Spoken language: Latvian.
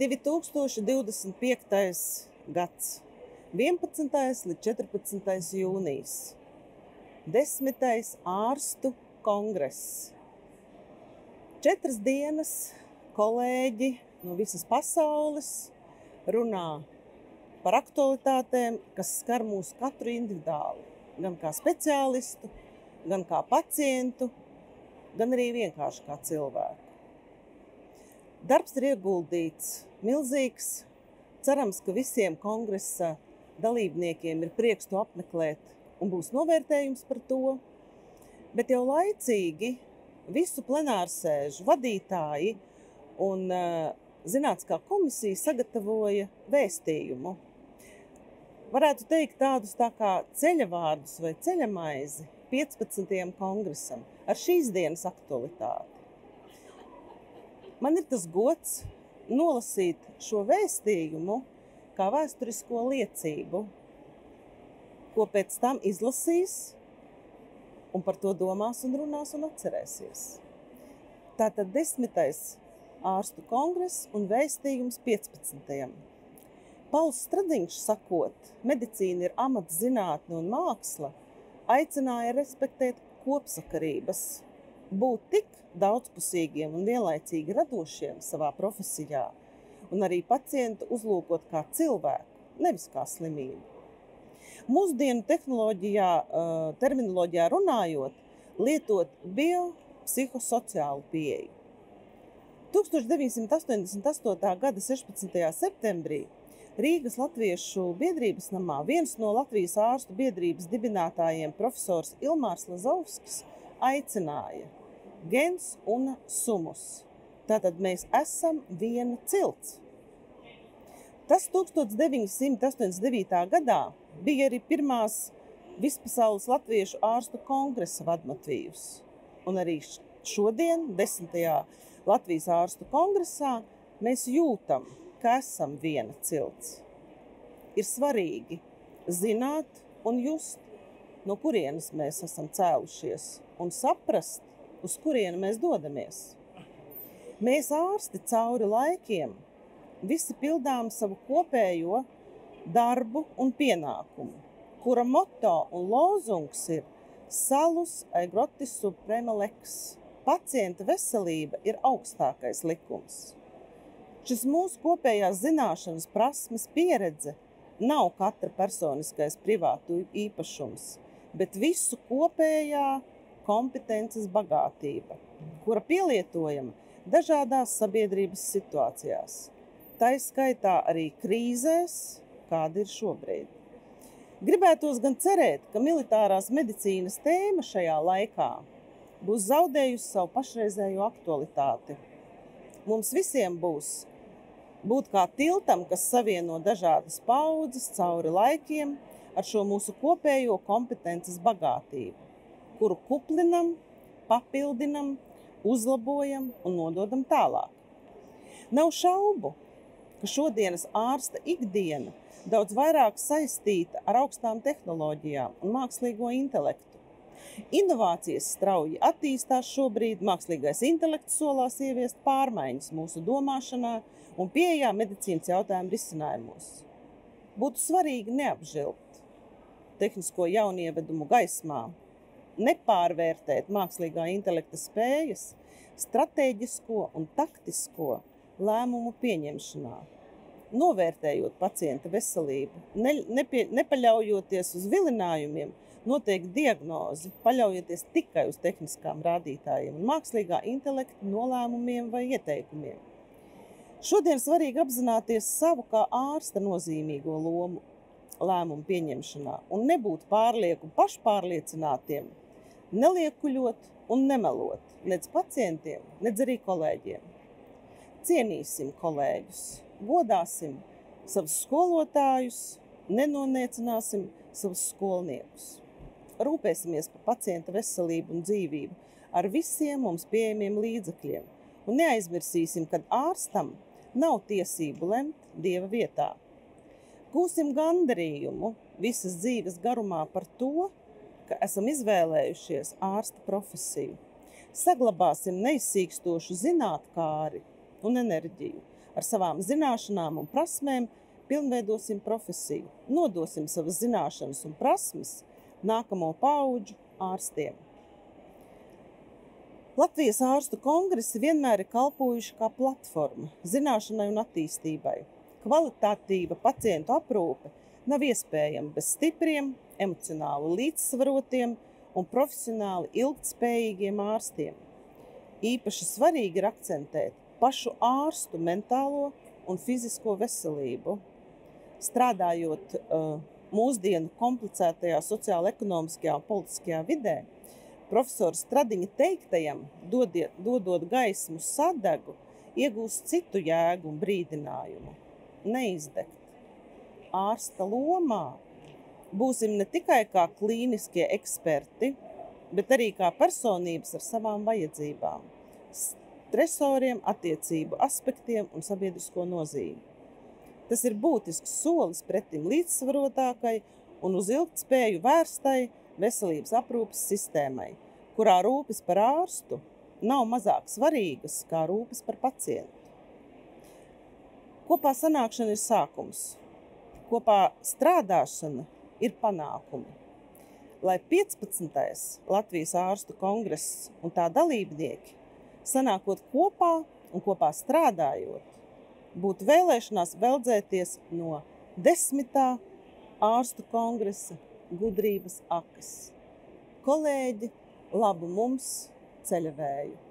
2025. gads, 11. līdz 14. jūnijas, 10. ārstu kongress. 4 dienas kolēģi no visas pasaules runā par aktualitātēm, kas skar mūs katru individuāli, gan kā speciālistu, gan kā pacientu, gan arī vienkārši kā cilvēku. Darbs ir ieguldīts milzīgs. Cerams, ka visiem kongresa dalībniekiem ir prieks to apmeklēt un būs novērtējums par to, bet jau laicīgi visu plenārsēžu vadītāji un zinātniskā komisija sagatavoja vēstījumu. Varētu teikt tādus tā kā ceļavārdus vai ceļamaizi 15. kongresam ar šīs dienas aktualitāti. Man ir tas gods nolasīt šo vēstījumu kā vēsturisko liecību, ko pēc tam izlasīs un par to domās un runās un atcerēsies. Tātad 10. ārstu kongress un vēstījums 15. Pauls Stradiņš sakot, medicīna ir amats, zinātne un māksla, aicināja respektēt kopsakarības, būt tik daudzpusīgiem un vienlaicīgi radošiem savā profesijā un arī pacientu uzlūkot kā cilvēku, nevis kā slimību. Mūsdienu terminoloģijā runājot, lietot biopsihosociālu pieeju. 1988. gada 16. septembrī Rīgas Latviešu biedrības namā viens no Latvijas ārstu biedrības dibinātājiem profesors Ilmārs Lazovskis aicināja gens una sumus. Tātad mēs esam viena cilts. Tas 1989. gadā bija arī pirmās vispasaules latviešu ārstu kongresa vadmotīvs. Un arī šodien, 10. Latvijas ārstu kongresā, mēs jūtam, ka esam viena cilts. Ir svarīgi zināt un just, no kurienes mēs esam cēlušies, un saprast, uz kurienu mēs dodamies. Mēs ārsti cauri laikiem visi pildām savu kopējo darbu un pienākumu, kura moto un lozungs ir salus aegrotis suprema lex. Pacienta veselība ir augstākais likums. Šis mūsu kopējās zināšanas, prasmes, pieredze nav katra personiskais privātu īpašums, bet visu kopējā kompetences bagātība, kura pielietojama dažādās sabiedrības situācijās. Tā skaitā arī krīzēs, kāda ir šobrīd. Gribētos gan cerēt, ka militārās medicīnas tēma šajā laikā būs zaudējusi savu pašreizējo aktualitāti. Mums visiem būs būt kā tiltam, kas savieno dažādas paudzes cauri laikiem ar šo mūsu kopējo kompetences bagātību, kuru kuplinam, papildinam, uzlabojam un nododam tālāk. Nav šaubu, ka šodienas ārsta ikdiena daudz vairāk saistīta ar augstām tehnoloģijām un mākslīgo intelektu. Inovācijas strauji attīstās šobrīd, mākslīgais intelekts solās ieviest pārmaiņas mūsu domāšanā un pieejā medicīnas jautājumu risinājumos. Būtu svarīgi neapžilbt tehnisko jaunievedumu gaismā, nepārvērtēt mākslīgā intelekta spējas stratēģisko un taktisko lēmumu pieņemšanā, novērtējot pacienta veselību, nepaļaujoties uz vilinājumiem, noteikt diagnozi, paļaujoties tikai uz tehniskām rādītājiem un mākslīgā intelekta nolēmumiem vai ieteikumiem. Šodien svarīgi apzināties savu kā ārsta nozīmīgo lomu lēmumu pieņemšanā un nebūt pārlieku pašpārliecinātiem, neliekuļot un nemelot nec pacientiem, nec arī kolēģiem. Cienīsim kolēģus, godāsim savus skolotājus, nenoniecināsim savus skolniekus. Rūpēsimies par pacienta veselību un dzīvību ar visiem mums pieejamiem līdzekļiem un neaizmirsīsim, ka ārstam nav tiesību lemt Dieva vietā. Gūsim gandarījumu visas dzīves garumā par to, ka esam izvēlējušies ārsta profesiju. Saglabāsim neizsīkstošu zinātkāri un enerģiju, Ar savām zināšanām un prasmēm pilnveidosim profesiju, nodosim savas zināšanas un prasmes nākamo paudžu ārstiem. Latvijas ārstu kongresi vienmēr ir kalpojuši kā platforma zināšanai un attīstībai. Kvalitatīva pacientu aprūpe nav iespējama bez stipriem, emocionāli līdzsvarotiem un profesionāli ilgtspējīgiem ārstiem. Īpaši svarīgi ir akcentēt pašu ārstu mentālo un fizisko veselību. Strādājot mūsdienu komplicētajā sociāla-ekonomiskajā un politiskajā vidē, profesora Stradiņa teiktajam, dodot gaismu sadegu, iegūst citu jēgu un brīdinājumu. Neizdegt. Ārsta lomā būsim ne tikai kā klīniskie eksperti, bet arī kā personības ar savām vajadzībām, stresoriem, attiecību aspektiem un sabiedrisko nozīmi. Tas ir būtisks solis pretim līdzsvarotākai un uz ilgtspēju vērstai veselības aprūpes sistēmai, kurā rūpes par ārstu nav mazāk svarīgas kā rūpes par pacientu. Kopā sanākšana ir sākums, kopā strādāšana ir panākumi. Lai 15. Latvijas ārstu kongress un tā dalībnieki, sanākot kopā un kopā strādājot, būtu vēlēšanās veldzēties no 10. ārstu kongresa gudrības akas. Kolēģi, labu mums ceļavēju!